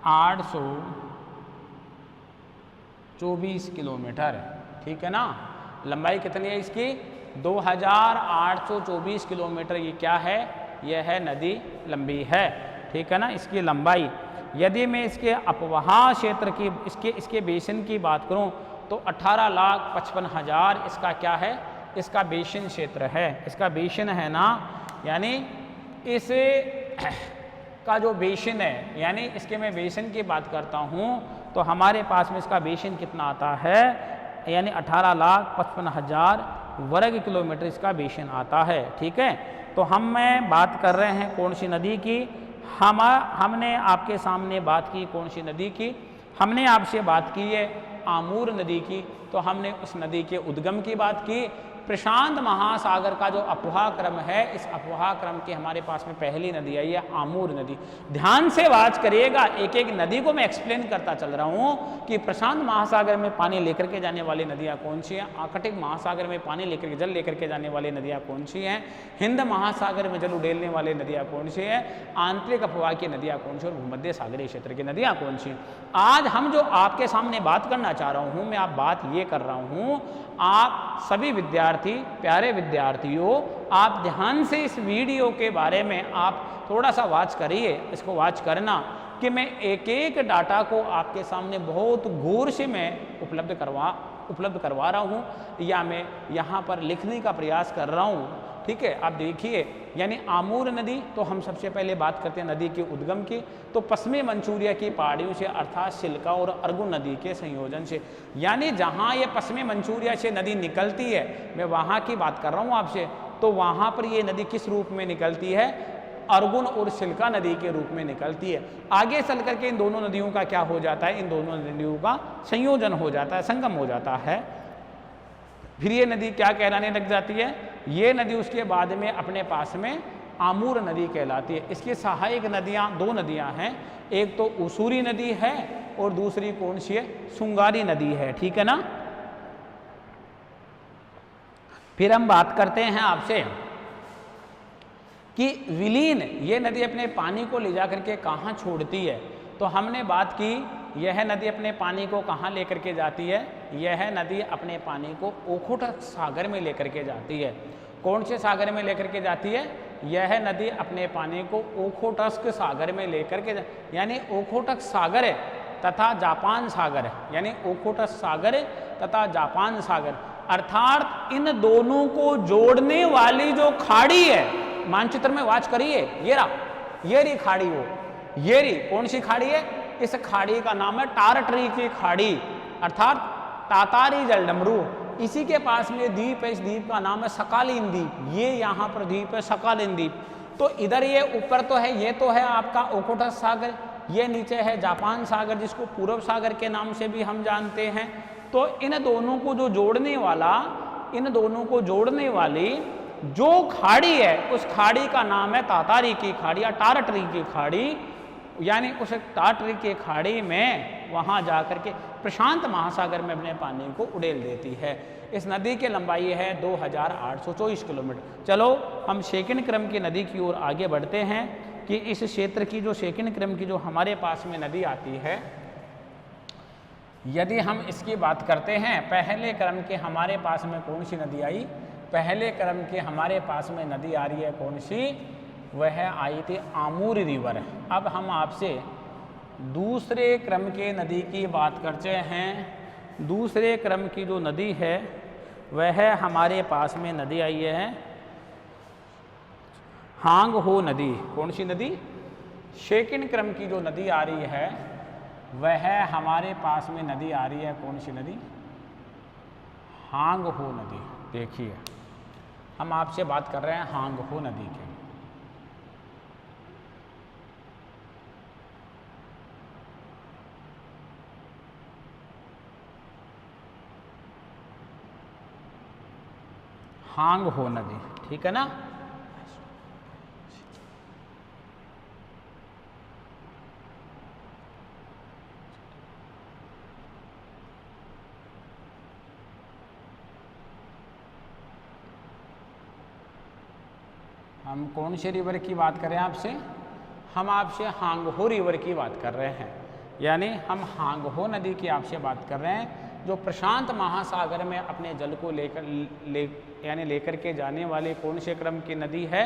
824 kilometre, ठीक है ना। लंबाई कितनी है इसकी? 2824 किलोमीटर। ये क्या है? यह है नदी लंबी है, ठीक है ना, इसकी लंबाई। यदि मैं इसके अपवाह क्षेत्र की, इसके बेसिन की बात करूं तो 18,55,000 इसका क्या है? इसका बेसिन क्षेत्र है। इसका बेसिन है ना, यानी इस का जो बेसिन है, यानी इसके मैं बेसिन की बात करता हूं तो हमारे पास में इसका बेसिन कितना आता है? यानी 18,55,000 वर्ग किलोमीटर इसका बेसिन आता है, ठीक है। तो मैं बात कर रहे हैं कौन सी नदी की? हमने आपके सामने बात की कौन सी नदी की? हमने आपसे बात की है आमूर नदी की। तो हमने उस नदी के उद्गम की बात की। प्रशांत महासागर का जो अपवाह क्रम है, इस अपवाह क्रम की हमारे पास में पहली नदी आई है आमूर नदी। ध्यान से वाच करिएगा, एक एक नदी को मैं एक्सप्लेन करता चल रहा हूं कि प्रशांत महासागर में पानी लेकर के जाने वाली नदियां कौन सी हैं, आर्कटिक महासागर में पानी लेकर के, जल लेकर के जाने वाली नदियां कौन सी हैं, हिंद महासागर में जल उड़ेलने वाली नदियां कौन सी हैं, आंतरिक अपवाह की नदियां कौन सी और भूमध्य सागरीय क्षेत्र की नदियां कौन सी हैं। आज हम जो आपके सामने बात करना चाह रहा हूं, मैं आप बात ये कर रहा हूं, आप सभी विद्यार्थी, प्यारे विद्यार्थियों, आप ध्यान से इस वीडियो के बारे में आप थोड़ा सा वॉच करिए। इसको वॉच करना कि मैं एक एक डाटा को आपके सामने बहुत गौर से मैं उपलब्ध करवा रहा हूँ, या मैं यहाँ पर लिखने का प्रयास कर रहा हूँ, ठीक है। आप देखिए, यानी आमूर नदी, तो हम सबसे पहले बात करते हैं नदी के उद्गम की। तो पश्चिमी मंचूरिया की पहाड़ियों से, अर्थात सिल्का और अर्गुन नदी के संयोजन से, यानी जहाँ ये पश्चिमी मंचूरिया से नदी निकलती है, मैं वहाँ की बात कर रहा हूँ आपसे। तो वहाँ पर ये नदी किस रूप में निकलती है? अर्गुन और सिल्का नदी के रूप में निकलती है। आगे चल करके इन दोनों नदियों का क्या हो जाता है? इन दोनों नदियों का संयोजन हो जाता है, संगम हो जाता है। फिर ये नदी क्या कहलाने लग जाती है? ये नदी उसके बाद में अपने पास में आमूर नदी कहलाती है। इसकी सहायक नदियां, दो नदियां हैं, एक तो उसूरी नदी है और दूसरी कौन सी है? सुंगारी नदी है, ठीक है ना। फिर हम बात करते हैं आपसे कि विलीन ये नदी अपने पानी को ले जा करके कहाँ छोड़ती है। तो हमने बात की, यह नदी अपने पानी को कहाँ लेकर के जाती है? यह नदी अपने पानी को ओखोटक सागर में लेकर के जाती है। कौन से सागर में लेकर के जाती है? यह नदी अपने पानी को ओखोटस्क सागर में लेकर के, यानी ओखोटक सागर तथा जापान सागर, यानी ओखोटक सागर तथा जापान सागर, अर्थात इन दोनों को जोड़ने वाली जो खाड़ी है, मानचित्र में वाच करिए, ये रही खाड़ी, वो ये रही कौन सी खाड़ी है? इस खाड़ी का नाम है टारटरी की खाड़ी, अर्थात तातारी जलडमरू। इसी के पास में द्वीप है, इस द्वीप का नाम है सकालीन द्वीप। ये यहाँ पर द्वीप है सकालीन द्वीप। तो इधर ये ऊपर तो है, ये तो है आपका ओखोटक सागर, ये नीचे है जापान सागर, जिसको पूर्व सागर के नाम से भी हम जानते हैं। तो इन दोनों को जो जोड़ने वाला, इन दोनों को जोड़ने वाली जो खाड़ी है, उस खाड़ी का नाम है तातारी की खाड़ी या टारटरी की खाड़ी। यानी उस टारटरी की खाड़ी में वहाँ जाकर के प्रशांत महासागर में अपने पानी को उड़ेल देती है। इस नदी की लंबाई है 2824 किलोमीटर। चलो हम सेकंड क्रम की नदी की ओर आगे बढ़ते हैं कि इस क्षेत्र की जो सेकंड क्रम की जो हमारे पास में नदी आती है, यदि हम इसकी बात करते हैं, पहले क्रम के हमारे पास में कौन सी नदी आई? पहले क्रम के हमारे पास में नदी आ रही है कौन सी? वह आई थी आमूर रिवर। अब हम आपसे दूसरे क्रम के नदी की बात करते हैं। दूसरे क्रम की जो नदी है वह हमारे पास में नदी आई है हांग हो नदी। कौन सी नदी? सेकंड क्रम की जो नदी आ रही है वह हमारे पास में नदी आ रही है कौन सी नदी? हांग हो नदी। देखिए, हम आपसे बात कर रहे हैं हांग हो नदी की। हांग हो नदी, ठीक है ना। हम कौन से रिवर की बात कर रहे हैं आपसे? हम आपसे हांग हो रिवर की बात कर रहे हैं। यानी हम हांगहो नदी की आपसे बात कर रहे हैं, जो प्रशांत महासागर में अपने जल को लेकर के जाने वाली कौन से क्रम की नदी है?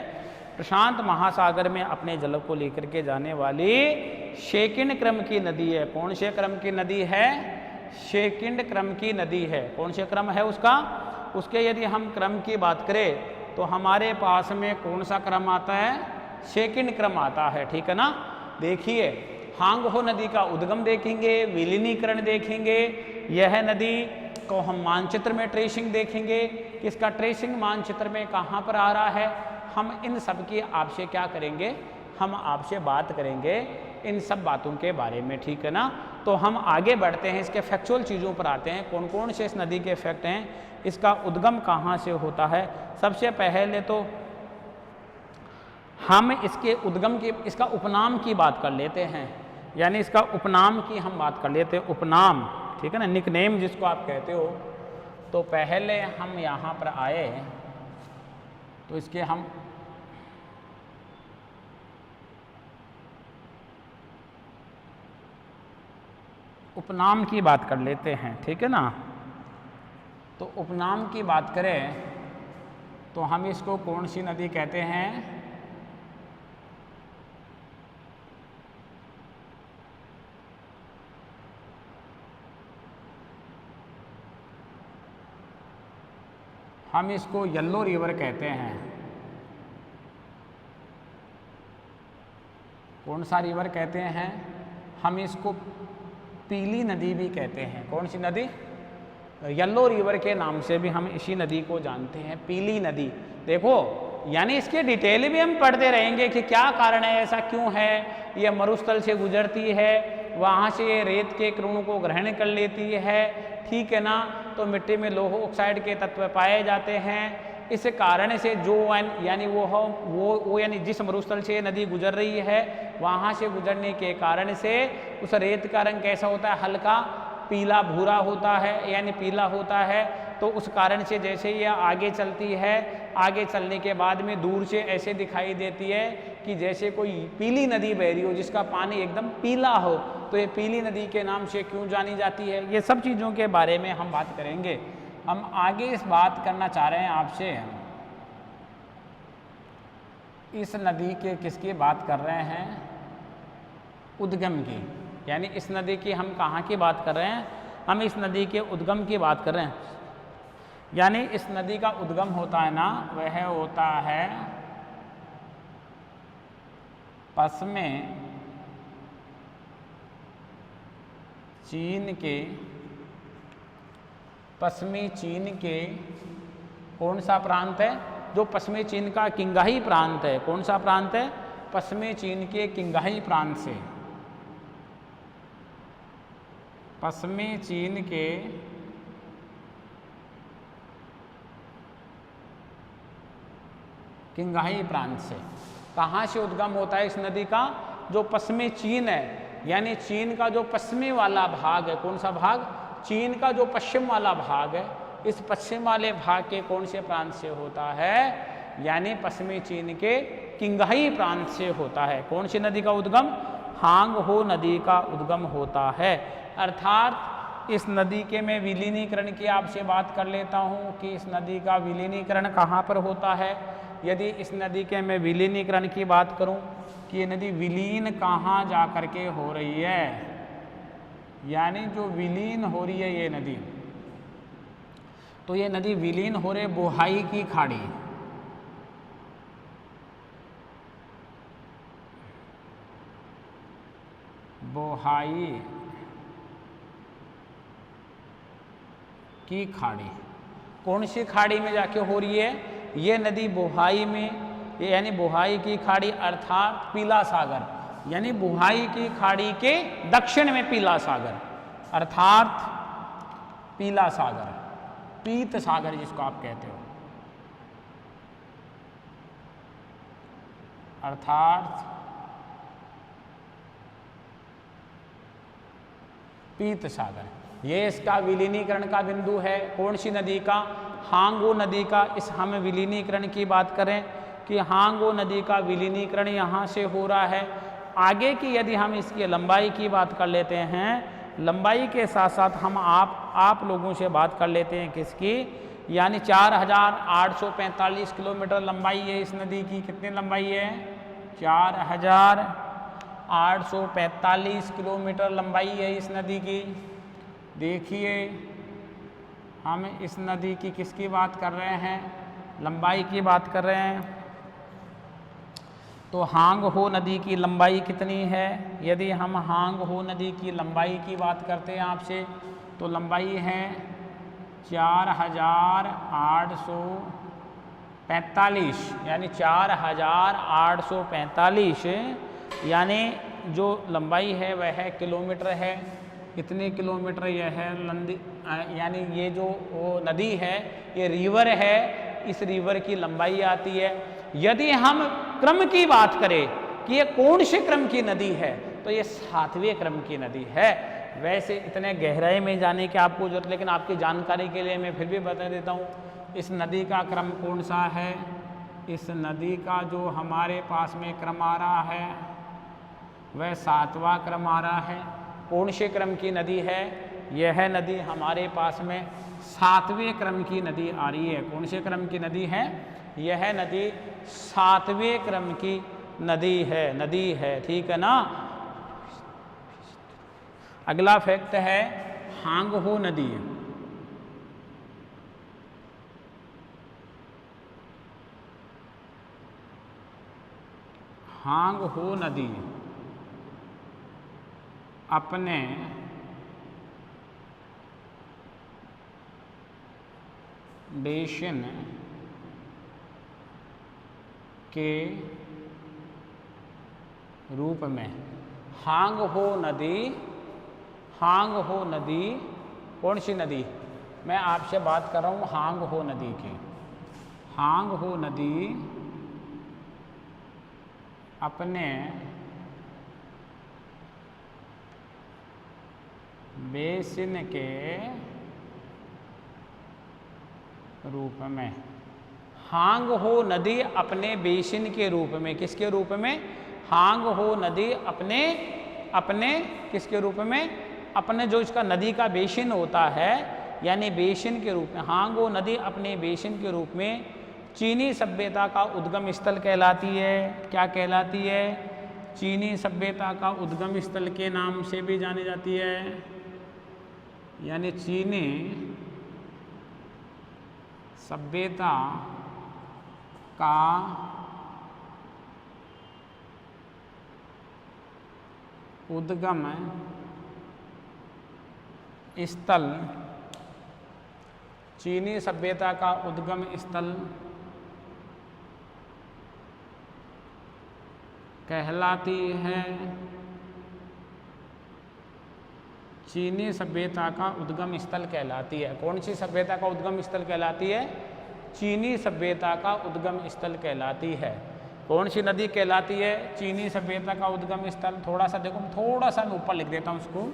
प्रशांत महासागर में अपने जल को लेकर के जाने वाली शेकिंड क्रम की नदी है। कौन से क्रम की नदी है? शेकिंड क्रम की नदी है। कौन से क्रम है उसका? उसके यदि हम क्रम की बात करें तो हमारे पास में कौन सा क्रम आता है? शेकिंड क्रम आता है, ठीक है ना। देखिए, हांगहो नदी का उद्गम देखेंगे, विलीनीकरण देखेंगे, यह नदी को हम मानचित्र में ट्रेसिंग देखेंगे, इसका ट्रेसिंग मानचित्र में कहाँ पर आ रहा है। हम इन सब की आपसे क्या करेंगे? हम आपसे बात करेंगे इन सब बातों के बारे में, ठीक है ना। तो हम आगे बढ़ते हैं, इसके फैक्चुअल चीज़ों पर आते हैं, कौन कौन से इस नदी के फैक्ट हैं, इसका उद्गम कहाँ से होता है। सबसे पहले तो हम इसके उद्गम की, इसका उपनाम की बात कर लेते हैं, यानी इसका उपनाम की हम बात कर लेते हैं। उपनाम, ठीक है ना, निकनेम जिसको आप कहते हो। तो पहले हम यहाँ पर आए तो इसके हम उपनाम की बात कर लेते हैं, ठीक है ना। तो उपनाम की बात करें तो हम इसको कौन सी नदी कहते हैं? हम इसको येलो रिवर कहते हैं। कौन सा रिवर कहते हैं? हम इसको पीली नदी भी कहते हैं। कौन सी नदी? येलो रिवर के नाम से भी हम इसी नदी को जानते हैं, पीली नदी। देखो, यानी इसके डिटेल भी हम पढ़ते रहेंगे कि क्या कारण है, ऐसा क्यों है। ये मरुस्थल से गुजरती है, वहाँ से ये रेत के कणों को ग्रहण कर लेती है, ठीक है ना। तो मिट्टी में लौह ऑक्साइड के तत्व पाए जाते हैं। इस कारण से जो यानी वो यानी जिस मरुस्थल से नदी गुजर रही है, वहाँ से गुजरने के कारण से उस रेत का रंग कैसा होता है? हल्का पीला भूरा होता है, यानी पीला होता है। तो उस कारण से जैसे ये आगे चलती है, आगे चलने के बाद में दूर से ऐसे दिखाई देती है कि जैसे कोई पीली नदी बह रही हो, जिसका पानी एकदम पीला हो। तो ये पीली नदी के नाम से क्यों जानी जाती है? ये सब चीज़ों के बारे में हम बात करेंगे। हम आगे इस बात करना चाह रहे हैं आपसे, इस नदी के किसकी बात कर रहे हैं? उद्गम की। यानी इस नदी की हम कहाँ की बात कर रहे हैं? हम इस नदी के उद्गम की बात कर रहे हैं। यानी इस नदी का उद्गम होता है ना, वह होता है पश्चिमी चीन के कौन सा प्रांत है? जो पश्चिमी चीन का किंगहाई प्रांत है। कौन सा प्रांत है? पश्चिमी चीन के किंगहाई प्रांत से, पश्चिमी चीन के किंगहाई प्रांत से। कहाँ से उद्गम होता है इस नदी का? जो पश्चिमी चीन है, यानी चीन का जो पश्चिमी वाला भाग है। कौन सा भाग? चीन का जो पश्चिम वाला भाग है, इस पश्चिम वाले भाग के कौन से प्रांत से होता है? यानी पश्चिमी चीन के किंगहाई प्रांत से होता है। कौन सी नदी का उद्गम? हांगहो नदी का उद्गम होता है। अर्थात इस नदी के मैं विलीनीकरण की आपसे बात कर लेता हूँ कि इस नदी का विलीनीकरण कहाँ पर होता है। यदि इस नदी के मैं विलीनीकरण की बात करूं कि ये नदी विलीन कहाँ जा कर के हो रही है, यानी जो विलीन हो रही है ये नदी, तो ये नदी विलीन हो रही बोहाई की खाड़ी, बोहाई की खाड़ी। कौन सी खाड़ी में जाके हो रही है? ये नदी बोहाई में, यानी बोहाई की खाड़ी अर्थात पीला सागर, यानी बोहाई की खाड़ी के दक्षिण में पीला सागर, अर्थात पीला सागर, पीत सागर जिसको आप कहते हो, अर्थात पीत सागर। ये इसका विलीनीकरण का बिंदु है। कौन सी नदी का? हांगो नदी का। इस हम विलीनीकरण की बात करें कि हांगो नदी का विलीनीकरण यहाँ से हो रहा है। आगे की यदि हम इसकी लंबाई की बात कर लेते हैं, लंबाई के साथ साथ हम आप लोगों से बात कर लेते हैं किसकी, यानी 4845 किलोमीटर लंबाई है इस नदी की। कितनी लंबाई है? 4845 किलोमीटर लंबाई है इस नदी की। देखिए हम इस नदी की किसकी बात कर रहे हैं? लंबाई की बात कर रहे हैं। तो हांग हो नदी की लंबाई कितनी है? यदि हम हांग हो नदी की लंबाई की बात करते हैं आपसे, तो लंबाई है 4845, यानी 4845, यानी जो लंबाई है वह है किलोमीटर है। कितने किलोमीटर यह है यानी ये जो नदी है ये रिवर है, इस रिवर की लंबाई आती है। यदि हम क्रम की बात करें कि ये कौन से क्रम की नदी है, तो ये 7वें क्रम की नदी है। वैसे इतने गहराई में जाने की आपको जरूरत, लेकिन आपकी जानकारी के लिए मैं फिर भी बता देता हूँ इस नदी का क्रम कौन सा है। इस नदी का जो हमारे पास में क्रम आ रहा है वह 7वां क्रम आ रहा है। कौन से क्रम की नदी है? यह नदी हमारे पास में 7वें क्रम की नदी आ रही है। कौन से क्रम की नदी है? यह नदी 7वें क्रम की नदी है, ठीक है ना। अगला फैक्ट है हांग हो नदी। हांग हो नदी अपने बेसिन के रूप में, हांग हो नदी कौन सी नदी? मैं आपसे बात कर रहा हूँ हांग हो नदी की। हांग हो नदी अपने बेसिन के रूप में, हांग हो नदी अपने बेसिन के रूप में, किसके रूप में? हांग हो नदी अपने किसके रूप में? अपने जो इसका नदी का बेसिन होता है, यानी बेसिन के रूप में। हांग हो नदी अपने बेसिन के रूप में चीनी सभ्यता का उद्गम स्थल कहलाती है। क्या कहलाती है? चीनी सभ्यता का उद्गम स्थल के नाम से भी जानी जाती है। यानी चीनी सभ्यता का उद्गम स्थल, चीनी सभ्यता का उद्गम स्थल कहलाती है। चीनी सभ्यता का उद्गम स्थल कहलाती है। कौन सी सभ्यता का उद्गम स्थल कहलाती है? चीनी सभ्यता का उद्गम स्थल कहलाती है। कौन सी नदी कहलाती है? चीनी सभ्यता का उद्गम स्थल। थोड़ा सा देखो, थोड़ा सा मैं ऊपर लिख देता हूँ उसको,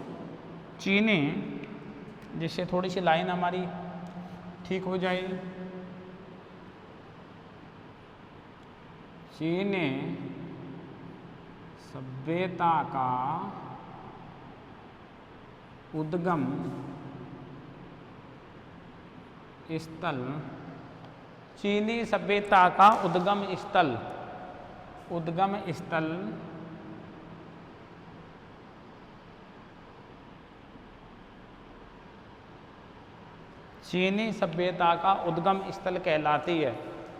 चीनी, जिससे थोड़ी सी लाइन हमारी ठीक हो जाए। चीनी सभ्यता का उद्गम स्थल, चीनी सभ्यता का उद्गम स्थल चीनी सभ्यता का उद्गम स्थल कहलाती है।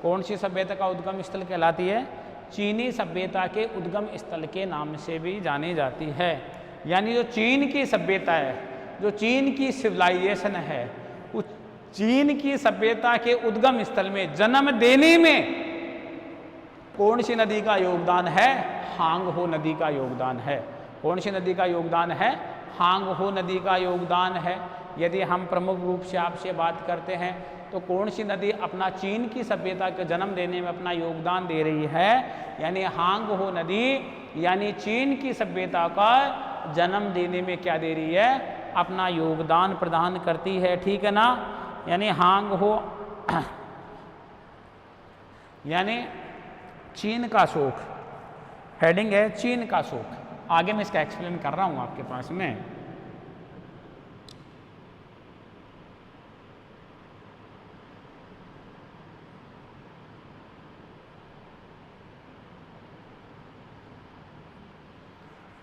कौन सी सभ्यता का उद्गम स्थल कहलाती है? चीनी सभ्यता के उद्गम स्थल के नाम से भी जानी जाती है। यानी जो चीन की सभ्यता है, जो चीन की सिविलाइजेशन है, उस चीन की सभ्यता के उद्गम स्थल में जन्म देने में कौन सी नदी का योगदान है? हांग हो नदी का योगदान है। कौन सी नदी का योगदान है? हांग हो नदी का योगदान है। यदि हम प्रमुख रूप से आपसे बात करते हैं तो कौन सी नदी अपना चीन की सभ्यता के जन्म देने में अपना योगदान दे रही है? यानी हांग हो नदी, यानी चीन की सभ्यता का जन्म देने में क्या दे रही है? अपना योगदान प्रदान करती है, ठीक है ना। यानी हांग हो यानी चीन का शोक, हेडिंग है चीन का शोक। आगे मैं इसका एक्सप्लेन कर रहा हूं आपके पास में।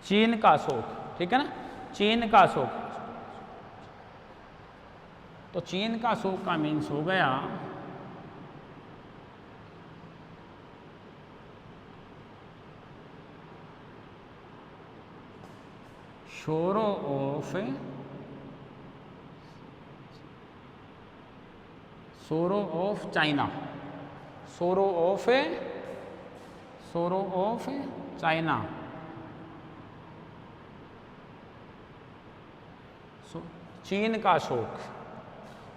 चीन का शोक, ठीक है ना, चीन का शोक। तो चीन का शोक का मीन्स हो गया सोरो ऑफ चाइना, सोरो ऑफ चाइना। चीन का शोक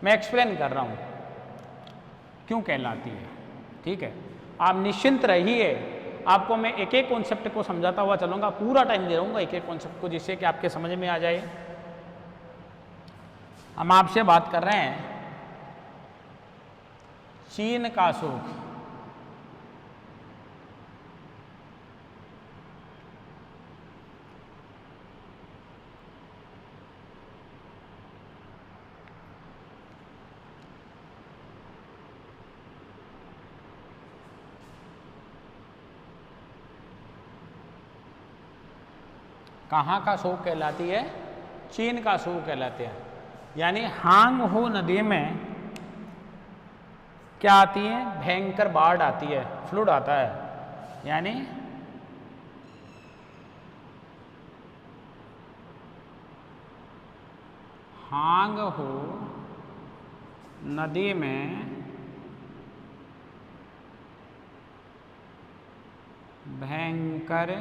मैं एक्सप्लेन कर रहा हूं क्यों कहलाती है, ठीक है। आप निश्चिंत रहिए, आपको मैं एक एक कॉन्सेप्ट को समझाता हुआ चलूंगा, पूरा टाइम दे रहूंगा एक एक कॉन्सेप्ट को, जिससे कि आपके समझ में आ जाए। हम आपसे बात कर रहे हैं चीन का शोक। कहाँ का शोक कहलाती है? चीन का शोक कहलाते हैं। यानी हांग हो नदी में क्या आती है? भयंकर बाढ़ आती है, फ्लड आता है। यानी हांग हो नदी में भयंकर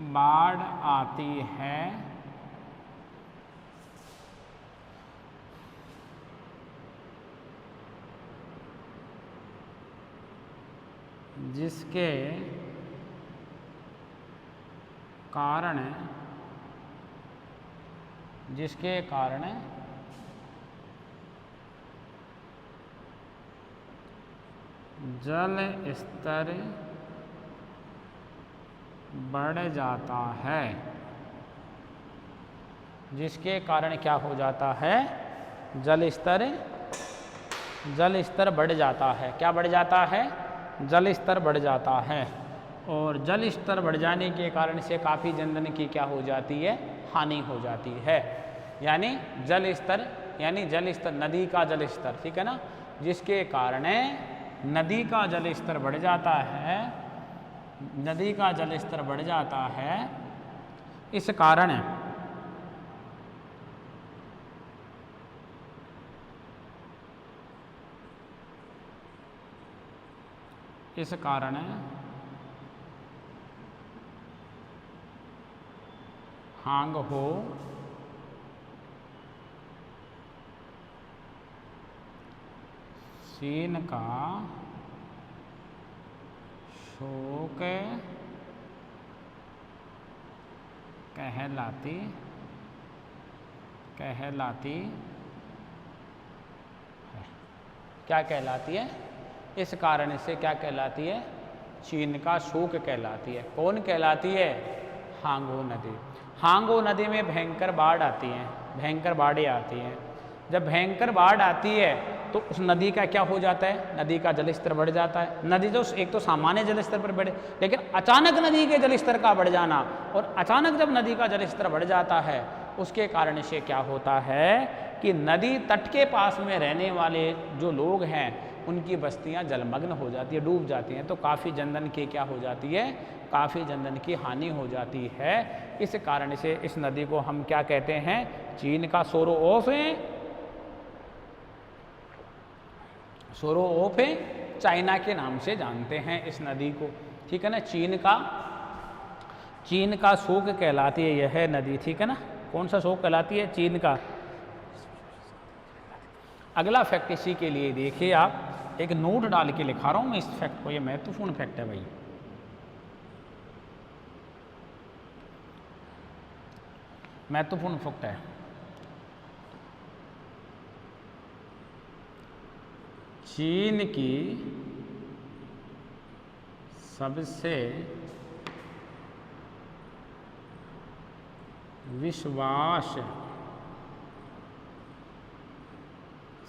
बाढ़ आती है, जिसके कारण जल स्तर बढ़ जाता है, जिसके कारण क्या हो जाता है? जल स्तर बढ़ जाता है। क्या बढ़ जाता है? जल स्तर बढ़ जाता है। और जल स्तर बढ़ जाने के कारण से काफ़ी जनधन की क्या हो जाती है? हानि हो जाती है। यानी जल स्तर नदी का जल स्तर, ठीक है ना, जिसके कारण नदी का जल स्तर बढ़ जाता है, नदी का जल स्तर बढ़ जाता है। इस कारण हांग हो चीन का शोक कहलाती है। क्या कहलाती है? इस कारण से क्या कहलाती है? चीन का शोक कहलाती है। कौन कहलाती है? हांगो नदी। हांगो नदी में भयंकर बाढ़ आती है, भयंकर बाढ़ें आती हैं। जब भयंकर बाढ़ आती है तो उस नदी का क्या हो जाता है? नदी का जलस्तर बढ़ जाता है। नदी जो एक तो सामान्य जलस्तर पर बढ़े, लेकिन अचानक नदी के जलस्तर का बढ़ जाना, और अचानक जब नदी का जलस्तर बढ़ जाता है उसके कारण से क्या होता है कि नदी तट के पास में रहने वाले जो लोग हैं उनकी बस्तियां जलमग्न हो जाती है, डूब जाती हैं। तो काफ़ी जनधन की क्या हो जाती है? काफ़ी जनधन की हानि हो जाती है। इस कारण से इस नदी को हम क्या कहते हैं? चीन का सोरो ऑफ चाइना के नाम से जानते हैं इस नदी को, ठीक है ना। चीन का शोक कहलाती है यह नदी, ठीक है ना। कौन सा शोक कहलाती है? चीन का। अगला फैक्ट इसी के लिए देखिए, आप एक नोट डाल के लिखा रहा हूं मैं इस फैक्ट को, ये महत्वपूर्ण फैक्ट है भाई। महत्वपूर्ण फैक्ट है। चीन की सबसे विश्वास,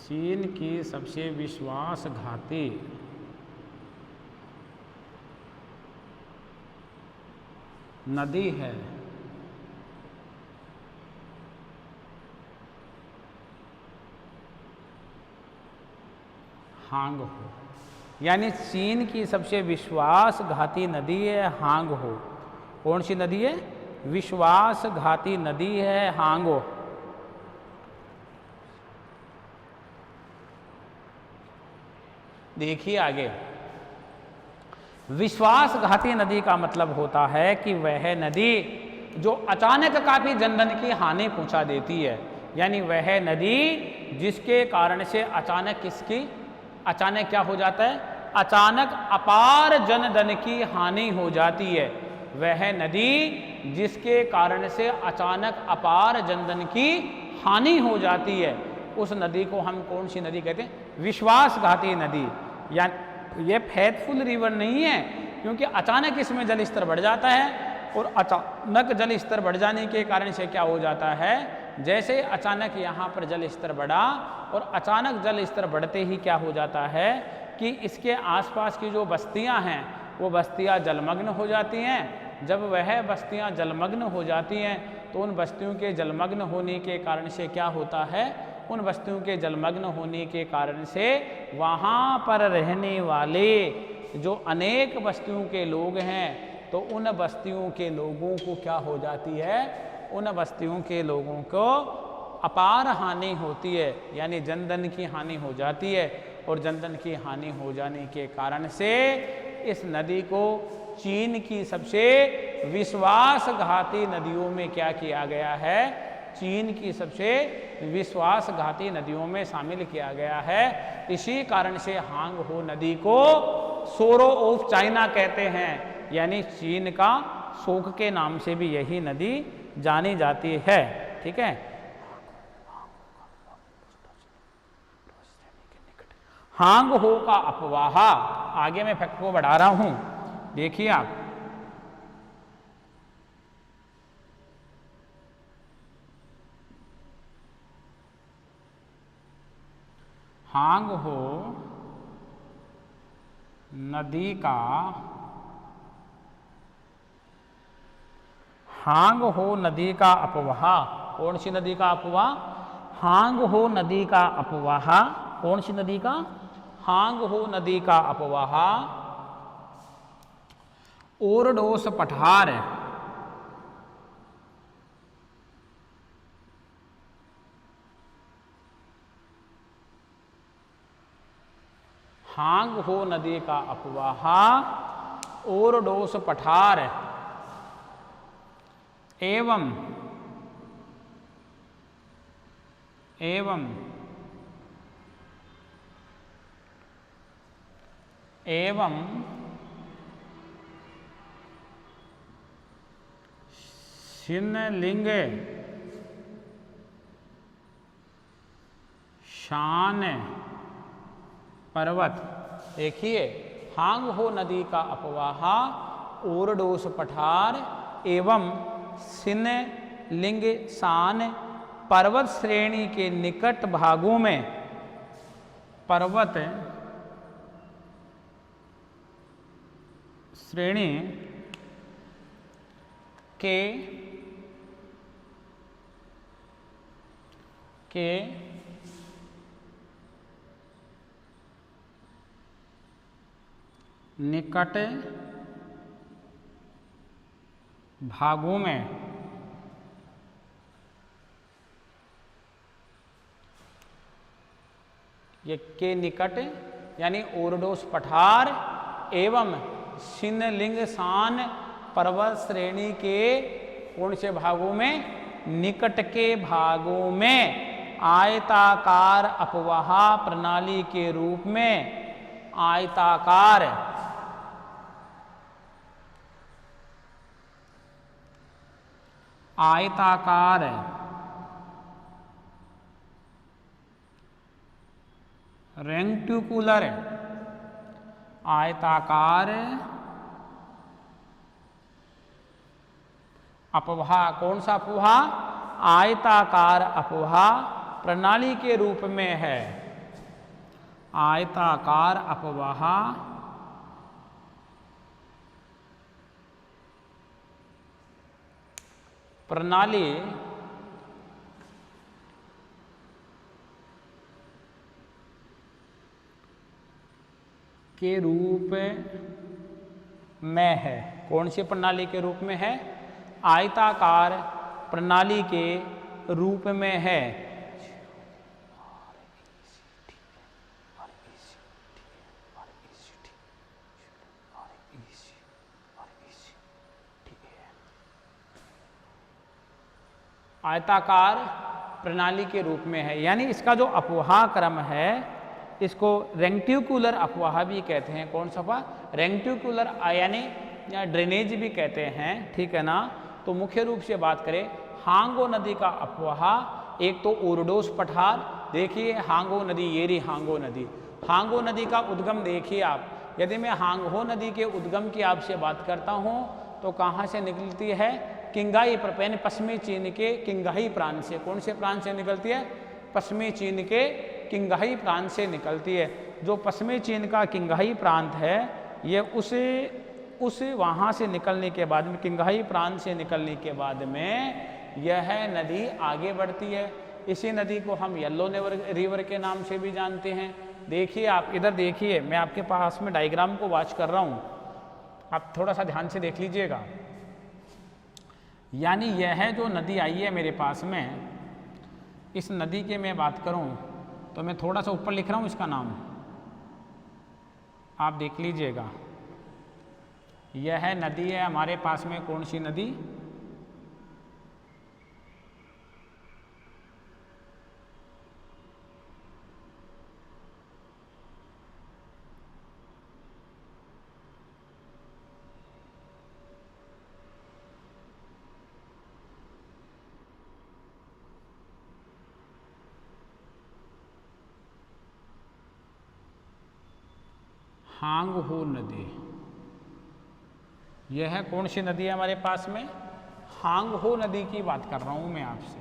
चीन की सबसे विश्वासघाती नदी है हांग हो। यानी चीन की सबसे विश्वासघाती नदी है हांग हो। कौन सी नदी है? विश्वासघाती नदी है हांगो। देखिए आगे, विश्वासघाती नदी का मतलब होता है कि वह नदी जो अचानक काफी जनधन की हानि पहुंचा देती है। यानी वह नदी जिसके कारण से अचानक क्या हो जाता है? अचानक अपार जनधन की हानि हो जाती है। वह नदी जिसके कारण से अचानक अपार जनधन की हानि हो जाती है, उस नदी को हम कौन सी नदी कहते हैं? विश्वासघाती नदी। या ये फेथफुल रिवर नहीं है, क्योंकि अचानक इसमें जल स्तर बढ़ जाता है और अचानक जल स्तर बढ़ जाने के कारण से क्या हो जाता है? जैसे अचानक यहाँ पर जल स्तर बढ़ा और अचानक जल स्तर बढ़ते ही क्या हो जाता है कि इसके आसपास की जो बस्तियाँ हैं वो बस्तियाँ जलमग्न हो जाती हैं। जब वह बस्तियाँ जलमग्न हो जाती हैं तो उन बस्तियों के जलमग्न होने के कारण से क्या होता है? उन बस्तियों के जलमग्न होने के कारण से वहाँ पर रहने वाले जो अनेक बस्तियों के लोग हैं, तो उन बस्तियों के लोगों को क्या हो जाती है? उन बस्तियों के लोगों को अपार हानि होती है, यानी जनधन की हानि हो जाती है। और जनधन की हानि हो जाने के कारण से इस नदी को चीन की सबसे विश्वासघाती नदियों में क्या किया गया है? चीन की सबसे विश्वासघाती नदियों में शामिल किया गया है। इसी कारण से हांग हो नदी को सोरो ऑफ चाइना कहते हैं, यानी चीन का शोक के नाम से भी यही नदी जानी जाती है। ठीक है। हांग हो का अपवाह, आगे मैं फैक्ट को बढ़ा रहा हूं, देखिए आप। हांग हो नदी का, हांग हो नदी का अपवाह। कौन सी नदी का अपवाह? हांग हो नदी का अपवाह। कौन सी नदी का? हांग हो नदी का अपवाह ओरडोस पठार, हांग हो नदी का अपवाह ओरडोस पठार एवं शिनलिंग शान पर्वत। देखिए, हांग हो नदी का अपवाह ओरडोस पठार एवं शिनलिंग शान पर्वत श्रेणी के निकट भागों में, पर्वत श्रेणी के निकट भागों में ये के निकट यानी ओरडोस पठार एवं शिनलिंग शान पर्वत श्रेणी के कौन से भागों में? निकट के भागों में आयताकार अपवाह प्रणाली के रूप में आयताकार रेक्टेंगुलर आयताकार अपवाह, कौन सा अपवाह? आयताकार अपवाह प्रणाली के रूप में है। आयताकार अपवाह प्रणाली के रूप में है। कौन सी प्रणाली के रूप में है? आयताकार प्रणाली के रूप में है। आयताकार प्रणाली के रूप में है, यानी इसका जो अपवाह क्रम है इसको रेक्टेंगुलर अपवाह भी कहते हैं। कौन सा अपवाह? रेक्टेंगुलर, यानी या ड्रेनेज भी कहते हैं, ठीक है ना। तो मुख्य रूप से बात करें हांगो नदी का अपवाह, एक तो ओरडोस पठार, देखिए हांगो नदी, ये रही हांगो नदी। हांगो नदी का उद्गम देखिए आप, यदि मैं हांगो नदी के उद्गम की आपसे बात करता हूँ तो कहाँ से निकलती है? किंगाई यानी पश्चिमी चीन के किंगाई प्रांत से। कौन से प्रांत से निकलती है? पश्चिमी चीन के किंगाई प्रांत से निकलती है। जो पश्चिमी चीन का किंगाई प्रांत है ये उस वहाँ से निकलने के बाद में, किंगाई प्रांत से निकलने के बाद में यह नदी आगे बढ़ती है। इसी नदी को हम येलो रिवर के नाम से भी जानते हैं। देखिए आप इधर देखिए, मैं आपके पास में डायग्राम को वॉच कर रहा हूँ, आप थोड़ा सा ध्यान से देख लीजिएगा। यानी यह जो नदी आई है मेरे पास में, इस नदी के मैं बात करूं तो मैं थोड़ा सा ऊपर लिख रहा हूं इसका नाम, आप देख लीजिएगा। यह नदी है हमारे पास में, कौन सी नदी? हांगहो नदी। यह कौन सी नदी है हमारे पास में? हांगहो नदी की बात कर रहा हूं मैं आपसे।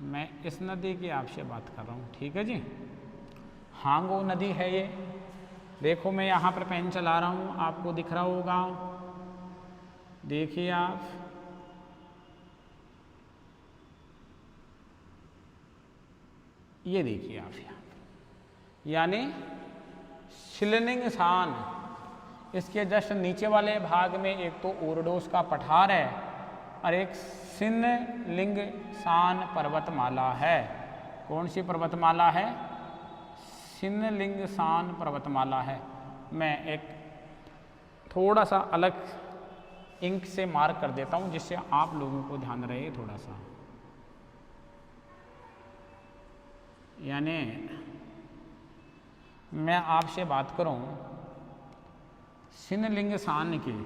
मैं इस नदी की आपसे बात कर रहा हूं, ठीक है जी। हांगहो नदी है ये। देखो मैं यहाँ पर पेन चला रहा हूँ, आपको दिख रहा होगा, देखिए आप। ये देखिए आप यहाँ, यानी शिलिंगशान, इसके जस्ट नीचे वाले भाग में एक तो ओरडोस का पठार है और एक शिनलिंगशान पर्वतमाला है। कौन सी पर्वतमाला है? शिनलिंगशान पर्वतमाला है। मैं एक थोड़ा सा अलग इंक से मार्क कर देता हूँ जिससे आप लोगों को ध्यान रहे थोड़ा सा। यानी मैं आपसे बात करूं शिनलिंगशान की,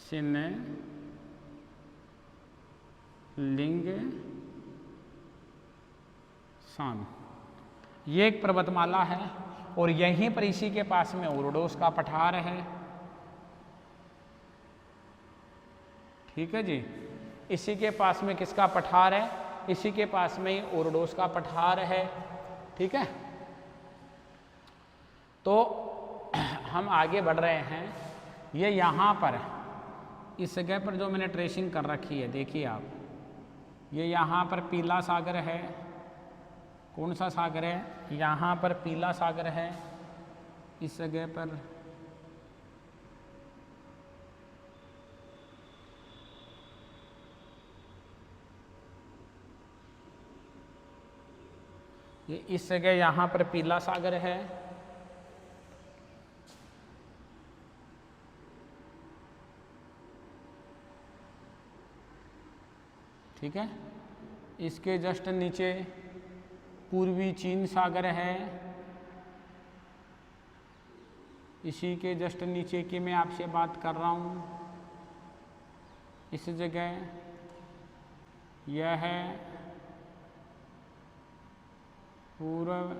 शिनलिंगशान, ये एक पर्वतमाला है और यहीं पर इसी के पास में ओरडोस का पठार है, ठीक है जी। इसी के पास में किसका पठार है? इसी के पास में ही ओरडोस का पठार है, ठीक है। तो हम आगे बढ़ रहे हैं। ये यहाँ पर इस जगह पर जो मैंने ट्रेसिंग कर रखी है, देखिए आप, ये यहाँ पर पीला सागर है। कौन सा सागर है? यहाँ पर पीला सागर है। इस जगह पर ये, इस जगह यहाँ पर पीला सागर है। ठीक है। इसके जस्ट नीचे पूर्वी चीन सागर है। इसी के जस्ट नीचे की मैं आपसे बात कर रहा हूँ। इस जगह यह पूर्व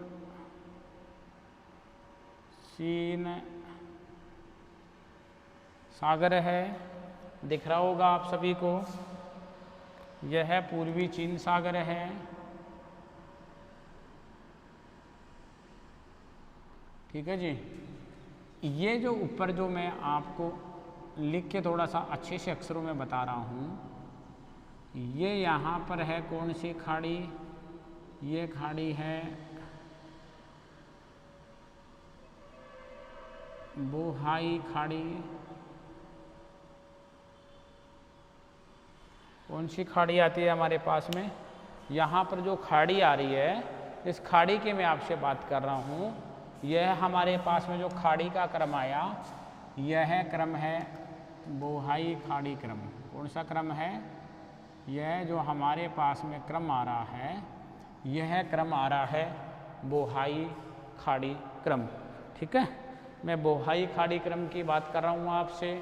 चीन सागर है, दिख रहा होगा आप सभी को, यह पूर्वी चीन सागर है। ठीक है जी। ये जो ऊपर जो मैं आपको लिख के थोड़ा सा अच्छे से अक्षरों में बता रहा हूँ, ये यहाँ पर है कौन सी खाड़ी, ये खाड़ी है बोहाई खाड़ी। कौन सी खाड़ी आती है हमारे पास में, यहाँ पर जो खाड़ी आ रही है, इस खाड़ी की मैं आपसे बात कर रहा हूँ। यह हमारे पास में जो खाड़ी का क्रम आया, यह क्रम है बोहाई खाड़ी क्रम। कौन सा क्रम है, यह जो हमारे पास में क्रम आ रहा है, यह क्रम आ रहा है बोहाई खाड़ी क्रम। ठीक है, मैं बोहाई खाड़ी क्रम की बात कर रहा हूँ आपसे।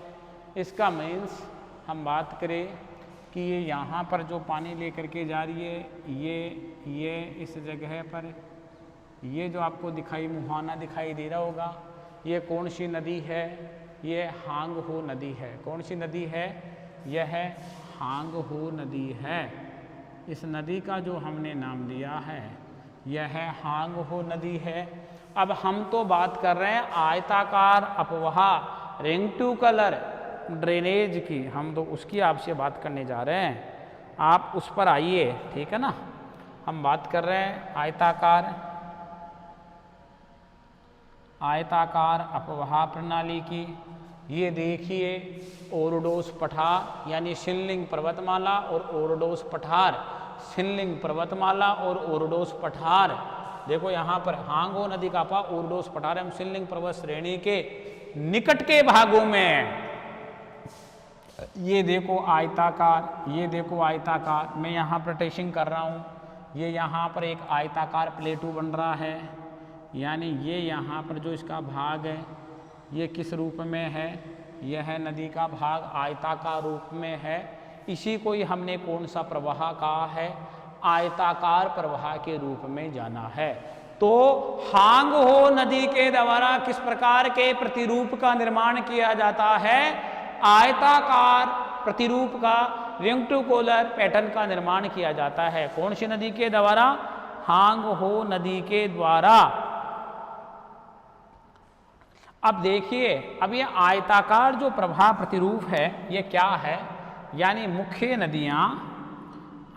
इसका मीन्स हम बात करें कि ये यहाँ पर जो पानी लेकर के जा रही है, ये इस जगह पर, ये जो आपको मुहाना दिखाई दे रहा होगा, ये कौन सी नदी है, ये हांगहो नदी है। कौन सी नदी है, यह हांगहो नदी है। इस नदी का जो हमने नाम दिया है, यह हांगहो नदी है। अब हम तो बात कर रहे हैं आयताकार अपवाह रिंग टू कलर ड्रेनेज की, हम तो उसकी आपसे बात करने जा रहे हैं। आप उस पर आइए, ठीक है ना। हम बात कर रहे हैं आयताकार अपवाह प्रणाली की। ये देखिए ओरडोस पठार यानी शिनलिंग पर्वतमाला और ओरडोस पठार, शिनलिंग पर्वतमाला और ओरडोस पठार। देखो यहाँ पर हांगहो नदी का पा ओरडोस पठार एवं शिनलिंग पर्वत श्रेणी के निकट के भागों में। ये देखो आयताकार, ये देखो आयताकार, मैं यहाँ पर ट्रेसिंग कर रहा हूँ। ये यहाँ पर एक आयताकार प्लेटू बन रहा है, यानी ये यहाँ पर जो इसका भाग है, ये किस रूप में है, यह नदी का भाग आयताकार रूप में है। इसी को ही हमने कौन सा प्रवाह कहा है, आयताकार प्रवाह के रूप में जाना है। तो हांगहो नदी के द्वारा किस प्रकार के प्रतिरूप का निर्माण किया जाता है, आयताकार प्रतिरूप का रेक्टेंगुलर पैटर्न का निर्माण किया जाता है। कौन सी नदी के द्वारा, हांगहो नदी के द्वारा। अब देखिए, अब ये आयताकार जो प्रवाह प्रतिरूप है, ये क्या है, यानी मुख्य नदियां,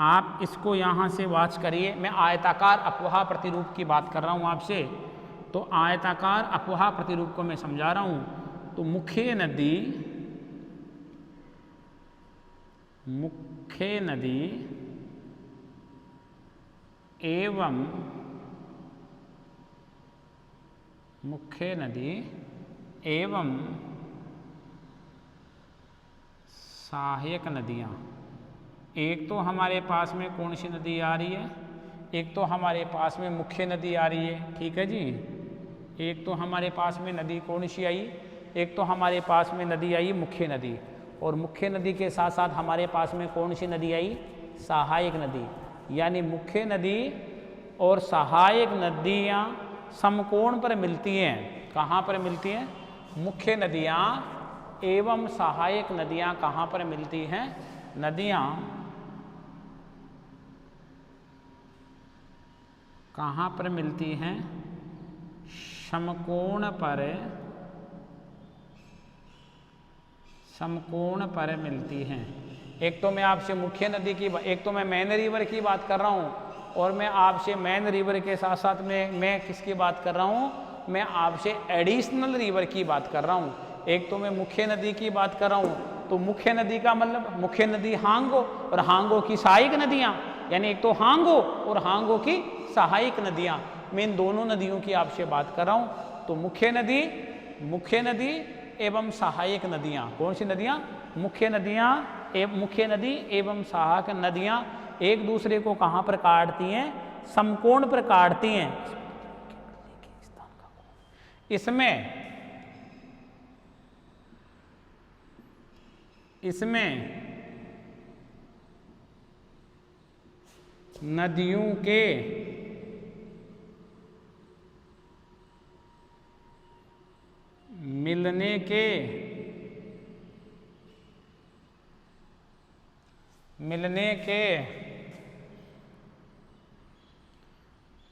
आप इसको यहाँ से वॉच करिए। मैं आयताकार अपवाह प्रतिरूप की बात कर रहा हूँ आपसे, तो आयताकार अपवाह प्रतिरूप को मैं समझा रहा हूँ। तो मुख्य नदी एवं मुख्य नदी एवं सहायक नदियाँ। एक तो हमारे पास में कौन सी नदी आ रही है, एक तो हमारे पास में मुख्य नदी आ रही है, ठीक है जी। एक तो हमारे पास में नदी कौन सी आई, एक तो हमारे पास में नदी आई मुख्य नदी, और मुख्य नदी के साथ साथ हमारे पास में कौन सी नदी आई, सहायक नदी। यानी मुख्य नदी और सहायक नदियाँ समकोण पर मिलती हैं। कहाँ पर मिलती हैं, मुख्य नदियाँ एवं सहायक नदियाँ कहाँ पर मिलती हैं, नदियाँ कहाँ पर मिलती हैं, समकोण पर मिलती हैं। एक तो मैं आपसे मुख्य नदी की, एक तो मैं मेन रिवर की बात कर रहा हूँ, और मैं आपसे मेन रिवर के साथ साथ में मैं किसकी बात कर रहा हूँ, मैं आपसे एडिशनल रिवर की बात कर रहा हूँ। एक तो मैं मुख्य नदी की बात कर रहा हूँ, तो मुख्य नदी का मतलब मुख्य नदी हांगो और हांगो की सहायक नदियाँ, यानी एक तो हांगो और हांगो की सहायक नदियाँ, मैं इन दोनों नदियों की आपसे बात कर रहा हूँ। तो मुख्य नदी एवं सहायक नदियाँ, कौन सी नदियाँ, मुख्य नदी एवं सहायक नदियाँ एक दूसरे को कहाँ पर काटती हैं, समकोण पर काटती हैं। नदियों के मिलने के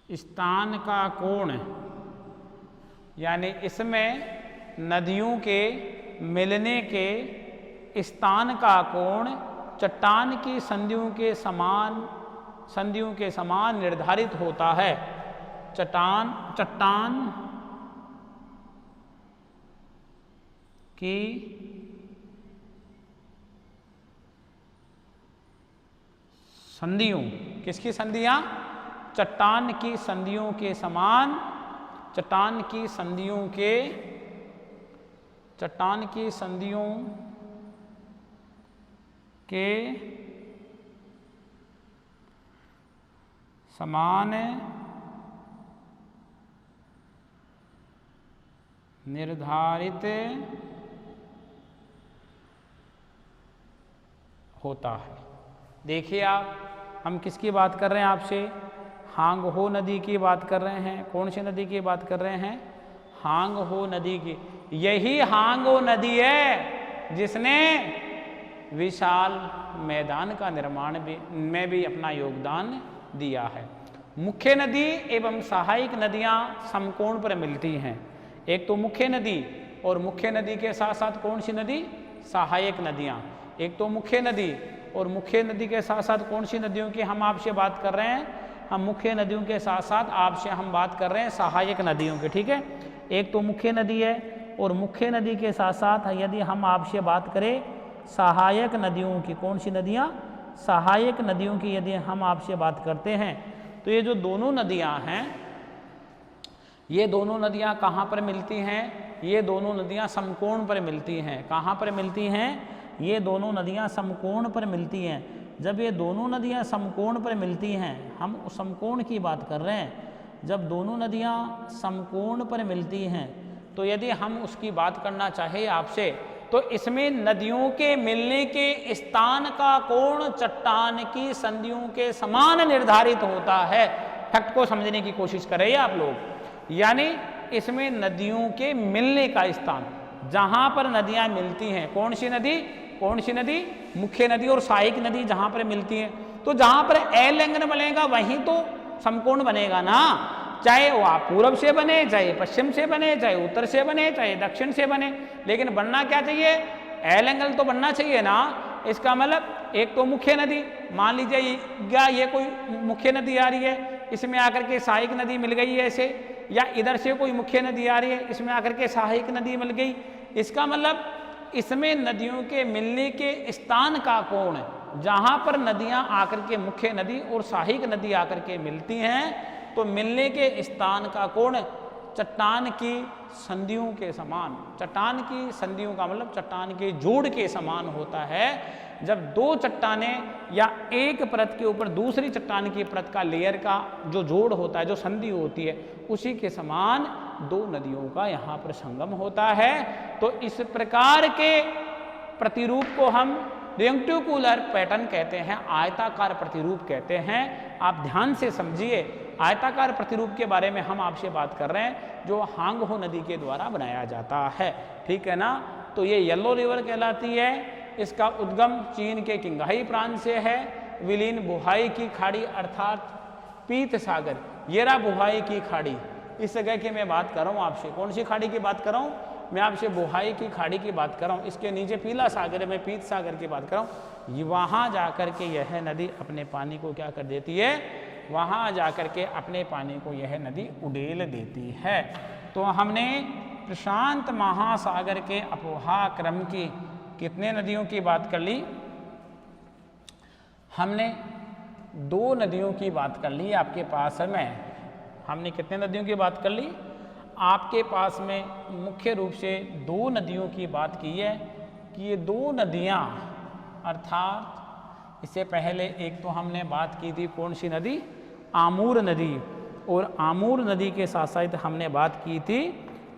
स्थान का कोण, यानी इसमें नदियों के मिलने के स्थान का कोण चट्टान की संधियों के समान निर्धारित होता है। चट्टान की संधियों, किसकी संधियां? चट्टान की संधियों के समान, चट्टान की संधियों के समान निर्धारित होता है। देखिए आप, हम किसकी बात कर रहे हैं आपसे? हांगहो नदी की बात कर रहे हैं। कौन सी नदी की बात कर रहे हैं? हांगहो नदी की। यही हांगहो नदी है जिसने विशाल मैदान का निर्माण में भी अपना योगदान दिया है। मुख्य नदी एवं सहायक नदियां समकोण पर मिलती हैं। एक तो मुख्य नदी, और मुख्य नदी के साथ साथ कौन सी नदी? सहायक नदियां। एक तो मुख्य नदी, और मुख्य नदी के साथ साथ कौन सी नदियों की हम आपसे बात कर रहे हैं? हम मुख्य नदियों के साथ साथ आपसे हम बात कर रहे हैं सहायक नदियों की। ठीक है, एक तो मुख्य नदी है, और मुख्य नदी के साथ साथ यदि हम आपसे बात करें सहायक नदियों की, कौन सी नदियाँ? सहायक नदियों की यदि हम आपसे बात करते हैं, तो ये जो दोनों नदियाँ हैं, ये दोनों नदियाँ कहाँ पर मिलती हैं? ये दोनों नदियाँ समकोण पर मिलती हैं। कहाँ पर मिलती हैं? ये दोनों नदियाँ समकोण पर मिलती हैं। जब ये दोनों नदियाँ समकोण पर मिलती हैं, हम उस समकोण की बात कर रहे हैं। जब दोनों नदियाँ समकोण पर मिलती हैं, तो यदि हम उसकी बात करना चाहे आपसे, तो इसमें नदियों के मिलने के स्थान का कोण चट्टान की संधियों के समान निर्धारित होता है। फैक्ट को समझने की कोशिश करें आप लोग। यानी इसमें नदियों के मिलने का स्थान, जहाँ पर नदियाँ मिलती हैं, कौन सी नदी? कौन सी नदी? मुख्य नदी और सहायक नदी जहाँ पर मिलती हैं, तो जहाँ पर एलंगन बनेगा वहीं तो समकोण बनेगा ना। चाहे वो आप पूर्व से बने, चाहे पश्चिम से बने, चाहे उत्तर से बने, चाहे दक्षिण से बने, लेकिन बनना क्या चाहिए? एल एंगल तो बनना चाहिए ना। इसका मतलब एक तो मुख्य नदी, मान लीजिए या ये कोई मुख्य नदी आ रही है, इसमें आकर के सहायक नदी मिल गई है ऐसे, या इधर से कोई मुख्य नदी आ रही है, इसमें आकर के सहायक नदी मिल गई। इसका मतलब इसमें नदियों के मिलने के स्थान का कोण, जहाँ पर नदियाँ आकर के मुख्य नदी और सहायक नदी आकर के मिलती हैं, तो मिलने के स्थान का कोण चट्टान की संधियों के समान, चट्टान की संधियों का मतलब चट्टान के जोड़ के समान होता है। जब दो चट्टानें या एक परत के ऊपर दूसरी चट्टान की परत का लेयर का जो जोड़ होता है, जो संधि होती है, उसी के समान दो नदियों का यहाँ पर संगम होता है। तो इस प्रकार के प्रतिरूप को हम रेक्टेंगुलर पैटर्न कहते हैं, आयताकार प्रतिरूप कहते हैं। आप ध्यान से समझिए, आयताकार प्रतिरूप के बारे में हम आपसे बात कर रहे हैं, जो हांगहो नदी के द्वारा बनाया जाता है। ठीक है ना। तो ये येलो रिवर कहलाती है। इसका उद्गम चीन के किंगहाई प्रांत से है। विलीन बुहाई की खाड़ी अर्थात पीत सागर, ये रहा बुहाई की खाड़ी। इस जगह की मैं बात कर रहा हूँ आपसे। कौन सी खाड़ी की बात कर रहा हूँ? मैं आपसे बुहाई की खाड़ी की बात कर रहा हूँ। इसके नीचे पीला सागर है, मैं पीत सागर की बात कर रहा हूँ। वहाँ जाकर के यह नदी अपने पानी को क्या कर देती है? वहाँ जाकर के अपने पानी को यह नदी उड़ेल देती है। तो हमने प्रशांत महासागर के अपवाह क्रम की कितने नदियों की बात कर ली? हमने दो नदियों की बात कर ली। आपके पास में हमने कितने नदियों की बात कर ली? आपके पास में मुख्य रूप से दो नदियों की बात की है कि ये दो नदियाँ, अर्थात इससे पहले एक तो हमने बात की थी कौन सी नदी? आमूर नदी। और आमूर नदी के साथ साथ हमने बात की थी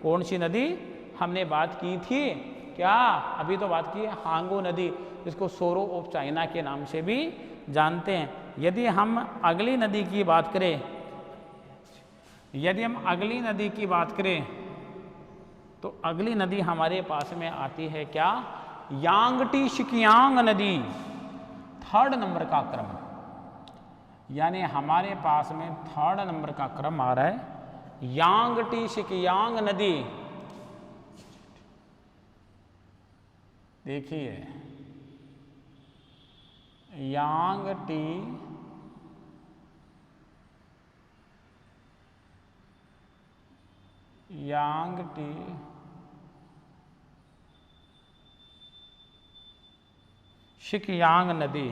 कौन सी नदी? हमने बात की थी क्या, अभी तो बात की है हांगू नदी, जिसको सोरो ऑफ चाइना के नाम से भी जानते हैं। यदि हम अगली नदी की बात करें, यदि हम अगली नदी की बात करें तो अगली नदी हमारे पास में आती है क्या, यांगटी शिकियांग नदी, 3rd नंबर का क्रम, यानी हमारे पास में 3rd नंबर का क्रम आ रहा है यांगटी शिकियांग नदी। देखिए यांगटी शिकियांग नदी,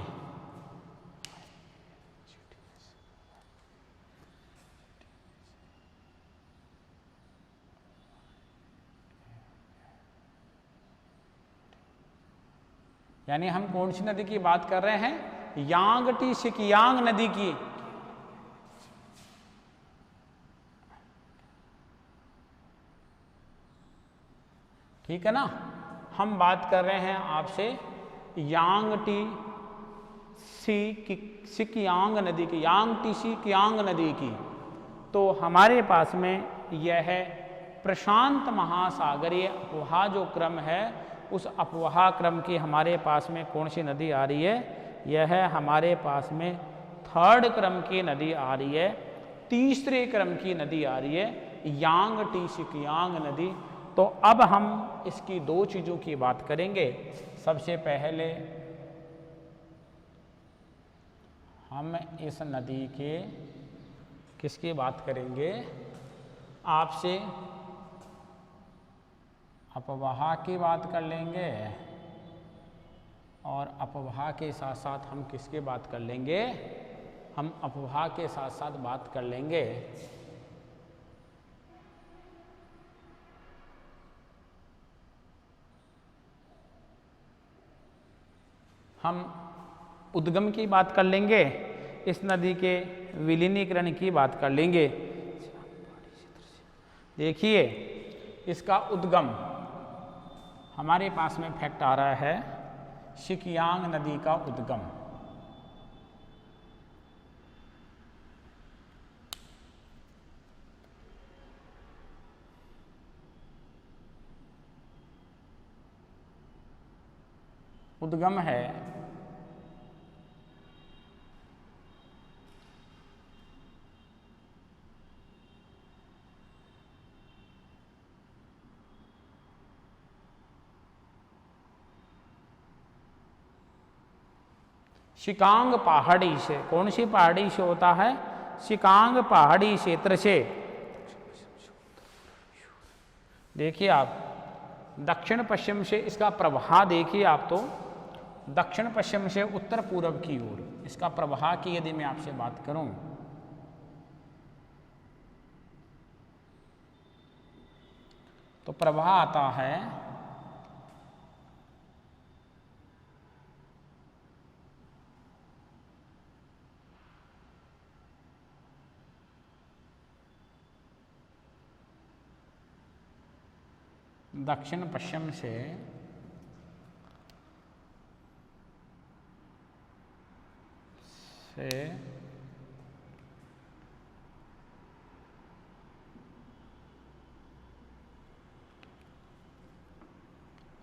यानी हम कौन सी नदी की बात कर रहे हैं, यांगटी शिकियांग नदी की। ठीक है ना, हम बात कर रहे हैं आपसे यांगटी शिकियांग नदी की, यांगटी शिकियांग नदी की। तो हमारे पास में यह है प्रशांत महासागरीय अफवाह जो क्रम है, उस अफवाह क्रम की हमारे पास में कौन सी नदी आ रही है, यह है हमारे पास में 3rd क्रम की नदी आ रही है, 3रे क्रम की नदी आ रही है यांगटी शिकियांग नदी। तो अब हम इसकी 2 चीज़ों की बात करेंगे। सबसे पहले हम इस नदी के किसकी बात करेंगे, आपसे अपवाह की बात कर लेंगे, और अपवाह के साथ साथ हम किसकी बात कर लेंगे, हम अपवाह के साथ साथ बात कर लेंगे हम उद्गम की बात कर लेंगे, इस नदी के विलीनीकरण की बात कर लेंगे। देखिए इसका उद्गम हमारे पास में फैक्ट आ रहा है शिकियांग नदी का उद्गम। उद्गम है शिकांग पहाड़ी से। कौन सी पहाड़ी से होता है, शिकांग पहाड़ी क्षेत्र से। देखिए आप दक्षिण पश्चिम से इसका प्रवाह देखिए आप, तो दक्षिण पश्चिम से उत्तर पूर्व की ओर इसका प्रवाह की यदि मैं आपसे बात करूं, तो प्रवाह आता है दक्षिण पश्चिम से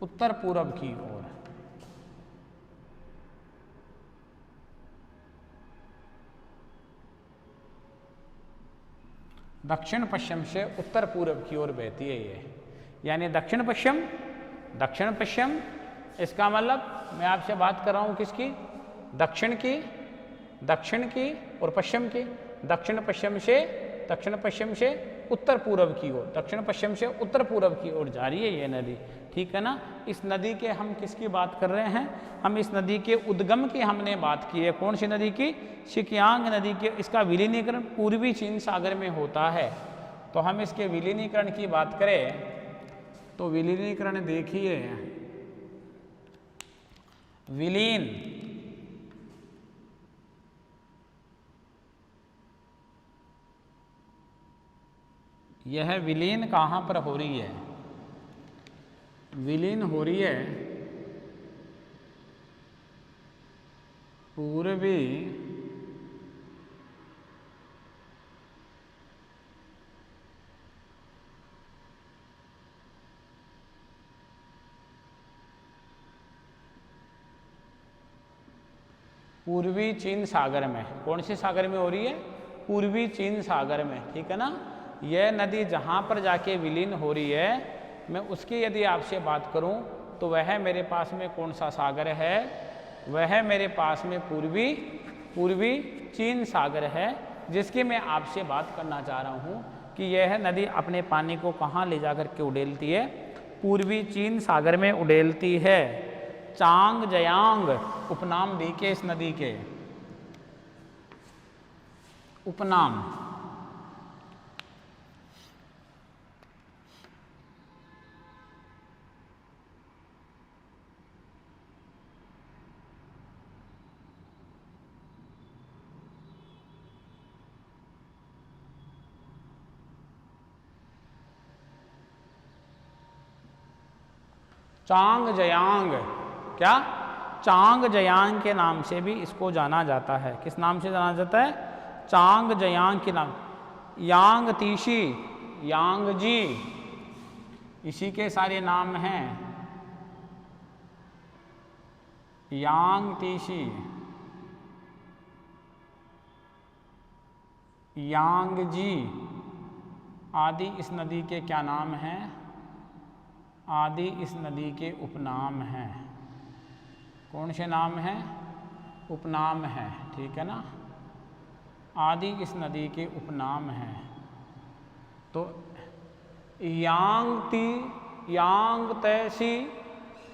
उत्तर पूर्व की ओर। दक्षिण पश्चिम से उत्तर पूर्व की ओर बहती है ये, यानी दक्षिण पश्चिम, दक्षिण पश्चिम, इसका मतलब मैं आपसे बात कर रहा हूं किसकी, दक्षिण की, दक्षिण की और पश्चिम की। दक्षिण पश्चिम से उत्तर पूर्व की ओर, दक्षिण पश्चिम से उत्तर पूर्व की ओर जा रही है ये नदी। ठीक है ना, इस नदी के हम किसकी बात कर रहे हैं, हम इस नदी के उद्गम की हमने बात की है। कौन सी नदी की, शिकियांग नदी के। इसका विलीनीकरण पूर्वी चीन सागर में होता है। तो हम इसके विलीनीकरण की बात करें तो विलीनीकरण देखिए, विलीन यह विलीन कहाँ पर हो रही है, विलीन हो रही है पूर्वी पूर्वी चीन सागर में। कौन से सागर में हो रही है? पूर्वी चीन सागर में, ठीक है ना। यह नदी जहाँ पर जाके विलीन हो रही है, मैं उसकी यदि आपसे बात करूँ तो वह मेरे पास में कौन सा सागर है? वह मेरे पास में पूर्वी चीन सागर है, जिसकी मैं आपसे बात करना चाह रहा हूँ कि यह नदी अपने पानी को कहाँ ले जा कर के उड़ेलती है? पूर्वी चीन सागर में उड़ेलती है। चांग जयांग उपनाम दी के इस नदी के उपनाम। चांग जयांग, क्या? चांग जयांग के नाम से भी इसको जाना जाता है। किस नाम से जाना जाता है? चांग जयांग के नाम। यांग तीसी, यांग जी, इसी के सारे नाम हैं। यांग तीसी, यांग जी आदि इस नदी के क्या नाम हैं? आदि इस नदी के उपनाम हैं। कौन से नाम हैं? उपनाम हैं, ठीक है ना। आदि इस नदी के उपनाम हैं। तो यांग तैसी,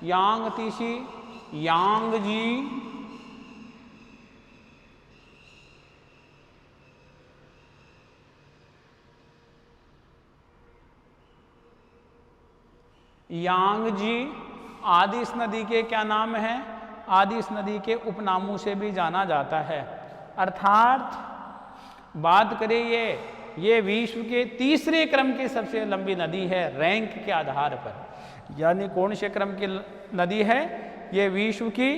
यांग तीसी, यांग जी, यांग जी आदि इस नदी के क्या नाम हैं? आदि इस नदी के उपनामों से भी जाना जाता है। अर्थात बात करें ये विश्व के तीसरे क्रम की सबसे लंबी नदी है रैंक के आधार पर। यानी कौन से क्रम की नदी है? ये विश्व की,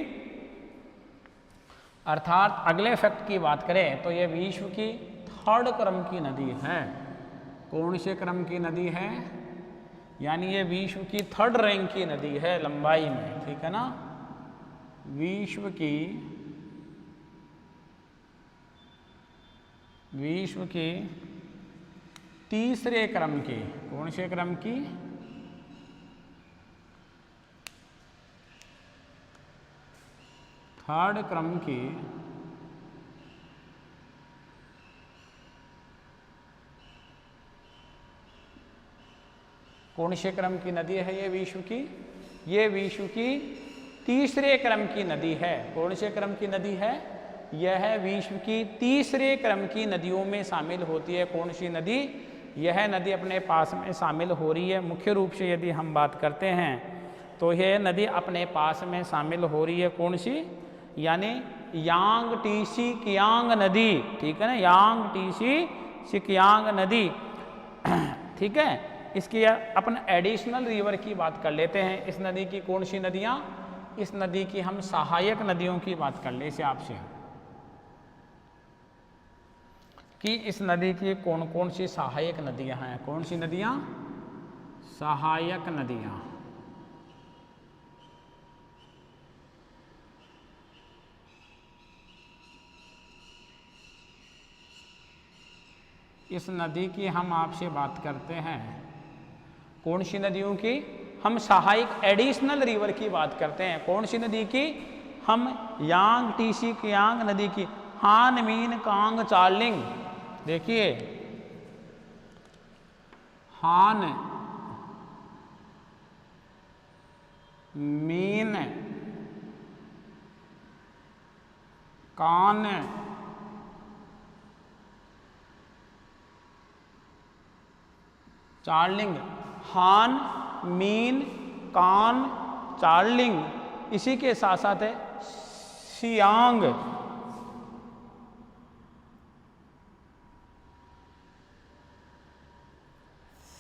अर्थात अगले फैक्ट की बात करें तो ये विश्व की थर्ड क्रम की नदी है। कौन से क्रम की नदी है? यानी ये विश्व की थर्ड रैंक की नदी है लंबाई में, ठीक है ना। विश्व की तीसरे क्रम की, कौन से क्रम की? थर्ड क्रम की कौन से क्रम की नदी है ये विश्व की? ये विश्व की तीसरे क्रम की नदी है। कौन से क्रम की नदी है? यह विश्व की तीसरे क्रम की नदियों में शामिल होती है। कौन सी नदी? यह नदी अपने पास में शामिल हो रही है। मुख्य रूप से यदि हम बात करते हैं तो यह नदी अपने पास में शामिल हो रही है। कौन सी? यानी यांग टीसी कियांग नदी, ठीक है ना। यांग टीसी सिकियांग नदी, ठीक है। इसकी अपन एडिशनल रिवर की बात कर लेते हैं। इस नदी की कौन सी नदियाँ? इस नदी की हम सहायक नदियों की बात कर ले इसे आपसे कि इस नदी की कौन कौन सी सहायक नदियाँ हैं। कौन सी नदियाँ? सहायक नदियाँ। इस नदी की हम आपसे बात करते हैं। कौन सी नदियों की? हम सहायक एडिशनल रिवर की बात करते हैं। कौन सी नदी की? हम यांग टीसी कियांग नदी की। हान मीन कांग चार्लिंग, देखिए हान मीन कान चार्लिंग, हान मीन कान चार्लिंग, इसी के साथ साथ है सियांग,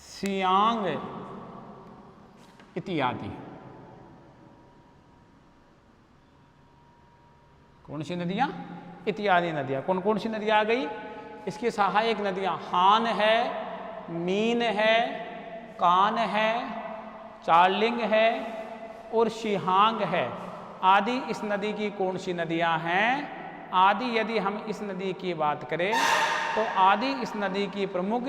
सियांग इत्यादि। कौन सी नदियाँ? इत्यादि नदियाँ। कौन कौन सी नदियाँ आ गई? इसकी सहायक नदियाँ हान है, मीन है, कान है, चार्लिंग है और शिहांग है। आदि इस नदी की कौन सी नदियाँ हैं? आदि यदि हम इस नदी की बात करें तो आदि इस नदी की प्रमुख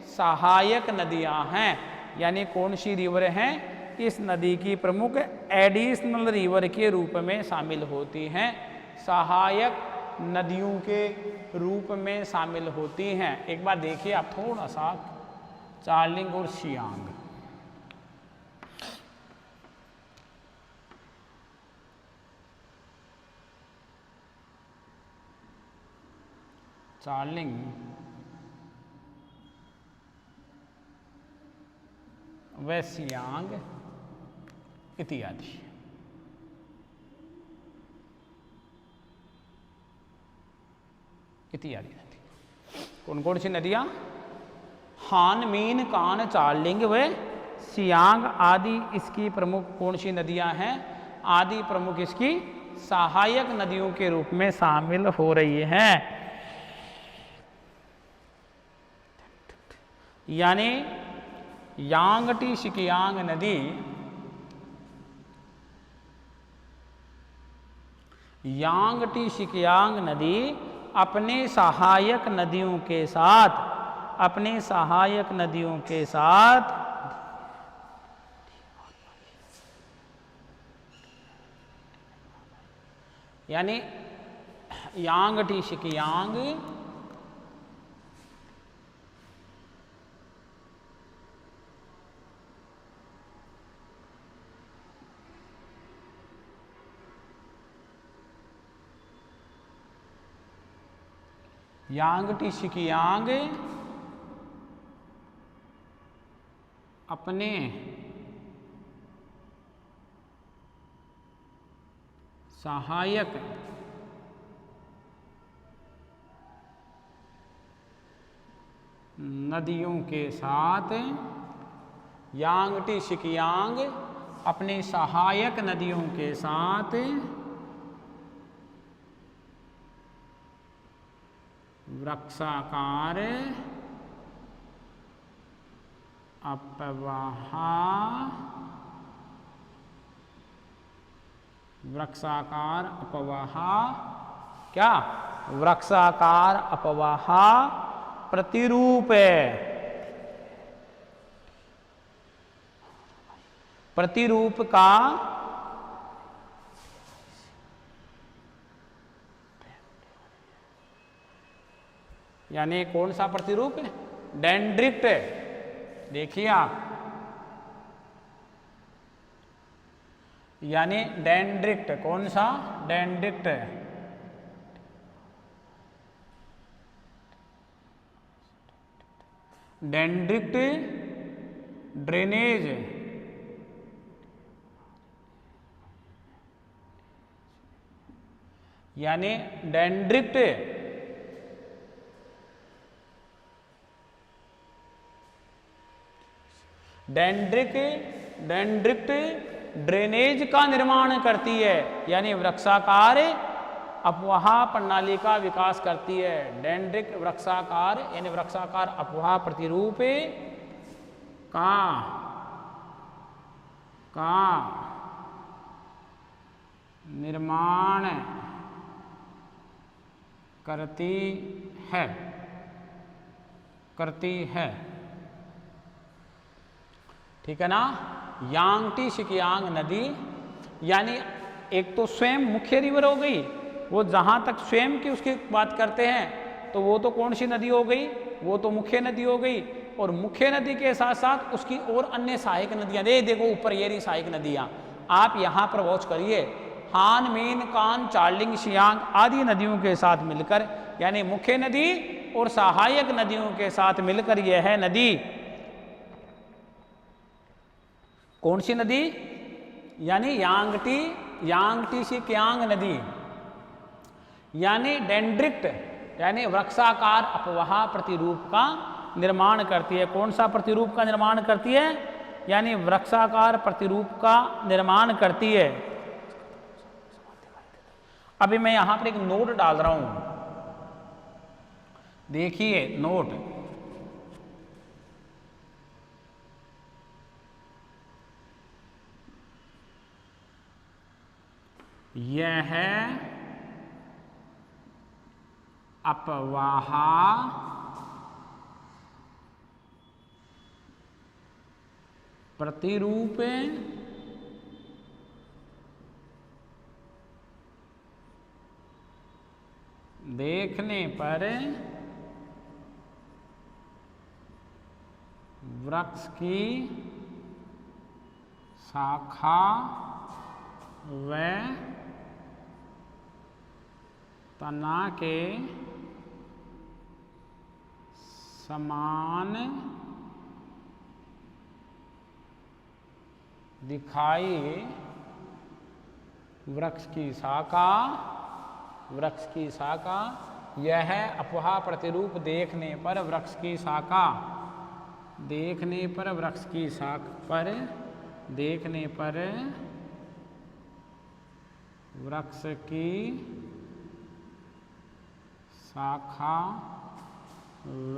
सहायक नदियाँ हैं। यानी कौन सी रिवर हैं? इस नदी की प्रमुख एडिशनल रिवर के रूप में शामिल होती हैं, सहायक नदियों के रूप में शामिल होती हैं। एक बार देखिए आप थोड़ा सा चार्लिंग और शियांग। चार्लिंग व शियांग इत्यादि। इत्यादि नदी। कौन कौन सी नदियाँ? हान, मीन, कान, चार्लिंग व शियांग आदि इसकी प्रमुख कौन सी नदियाँ हैं? आदि प्रमुख इसकी सहायक नदियों के रूप में शामिल हो रही हैं। यानी यांगटी शिकियांग नदी यांगटी शिकियांग नदी अपने सहायक नदियों के साथ यानी यांगटी शिकियांग यांगटी शिकियांग अपने सहायक नदियों के साथ यांगटी शिकियांग अपने सहायक नदियों के साथ वृक्षाकार अपवाह क्या? वृक्षाकार अपवाह प्रतिरूप का यानी कौन सा प्रतिरूप है? डेंड्रिक्ट। देखिए आप, यानी डेंड्रिक्ट। कौन सा? डेंड्रिक्ट। डेंड्रिक्ट ड्रेनेज यानी डेंड्रिक्ट डेंड्रिक्ट ड्रेनेज का निर्माण करती है, यानी वृक्षाकार अपवाह प्रणाली का विकास करती है। डेंड्रिक्ट वृक्षाकार यानी वृक्षाकार अपवाह प्रतिरूप का निर्माण करती है। ठीक है ना? यांगटी शिकियांग नदी यानी एक तो स्वयं मुख्य रिवर हो गई, वो जहाँ तक स्वयं की उसकी बात करते हैं तो वो तो कौन सी नदी हो गई? वो तो मुख्य नदी हो गई। और मुख्य नदी के साथ साथ उसकी और अन्य सहायक नदियाँ, देखो ऊपर ये रही सहायक नदियाँ, आप यहाँ पर वॉच करिए। हान, मीन, कान, चार्लिंग, शियांग आदि नदियों के साथ मिलकर, यानी मुख्य नदी और सहायक नदियों के साथ मिलकर यह है नदी। कौन सी नदी? यानी यांगटी शिकियांग नदी, यानी डेंड्रिक्ट यानी वृक्षाकार अपवाह प्रतिरूप का निर्माण करती है। कौन सा प्रतिरूप का निर्माण करती है? यानी वृक्षाकार प्रतिरूप का निर्माण करती है। अभी मैं यहां पर एक नोट डाल रहा हूं, देखिए नोट, यह अपवाह प्रतिरूप देखने पर वृक्ष की शाखा व तना के समान दिखाई, वृक्ष की शाखा यह अपवाह प्रतिरूप देखने पर वृक्ष की शाखा, देखने पर वृक्ष की शाखा वृक्ष की शाखा व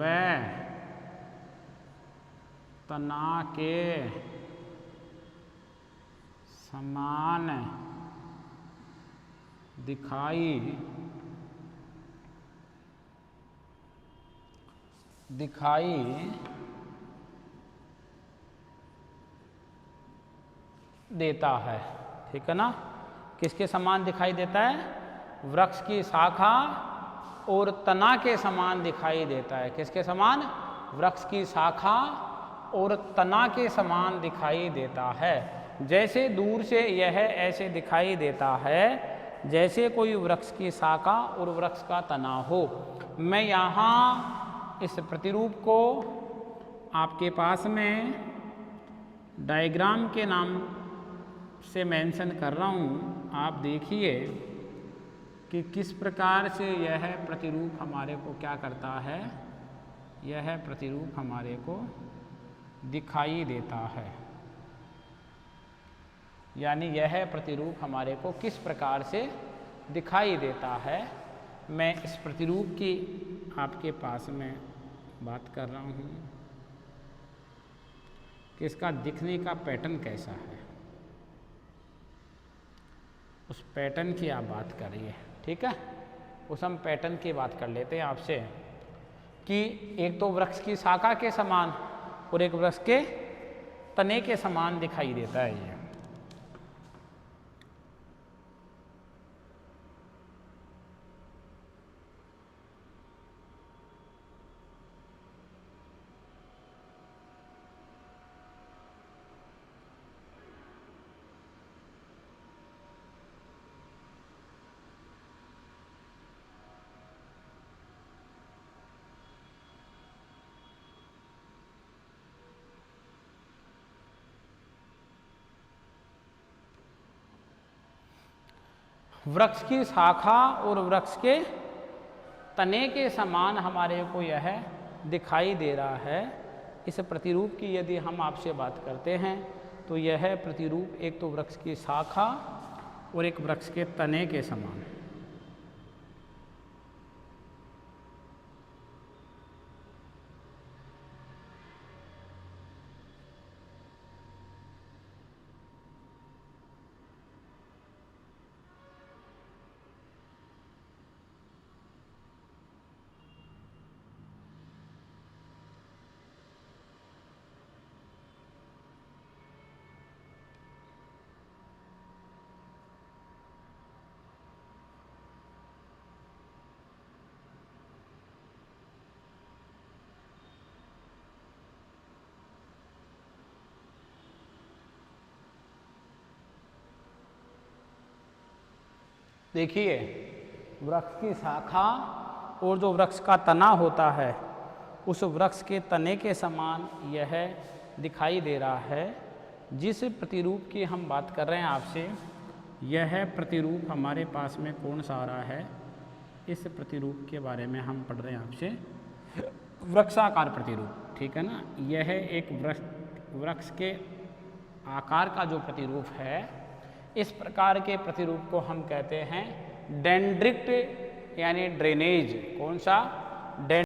तना के समान दिखाई देता है। ठीक है ना, किसके समान दिखाई देता है? वृक्ष की शाखा और तना के समान दिखाई देता है। किसके समान? वृक्ष की शाखा और तना के समान दिखाई देता है। जैसे दूर से यह ऐसे दिखाई देता है जैसे कोई वृक्ष की शाखा और वृक्ष का तना हो। मैं यहाँ इस प्रतिरूप को आपके पास में डायग्राम के नाम से मेंशन कर रहा हूँ। आप देखिए कि किस प्रकार से यह प्रतिरूप हमारे को क्या करता है, यह प्रतिरूप हमारे को दिखाई देता है। यानी यह प्रतिरूप हमारे को किस प्रकार से दिखाई देता है, मैं इस प्रतिरूप की आपके पास में बात कर रहा हूँ कि इसका दिखने का पैटर्न कैसा है। उस पैटर्न की आप बात करिए। ठीक है, उस हम पैटर्न की बात कर लेते हैं आपसे कि एक तो वृक्ष की शाखा के समान और एक वृक्ष के तने के समान दिखाई देता है ये। वृक्ष की शाखा और वृक्ष के तने के समान हमारे को यह दिखाई दे रहा है। इस प्रतिरूप की यदि हम आपसे बात करते हैं तो यह प्रतिरूप एक तो वृक्ष की शाखा और एक वृक्ष के तने के समान। देखिए, वृक्ष की शाखा और जो वृक्ष का तना होता है उस वृक्ष के तने के समान यह दिखाई दे रहा है। जिस प्रतिरूप की हम बात कर रहे हैं आपसे, यह प्रतिरूप हमारे पास में कौन सा आ रहा है? इस प्रतिरूप के बारे में हम पढ़ रहे हैं आपसे, वृक्षाकार प्रतिरूप। ठीक है ना, यह एक वृक्ष के आकार का जो प्रतिरूप है, इस प्रकार के प्रतिरूप को हम कहते हैं डेंड्रिट यानी ड्रेनेज। कौन सा?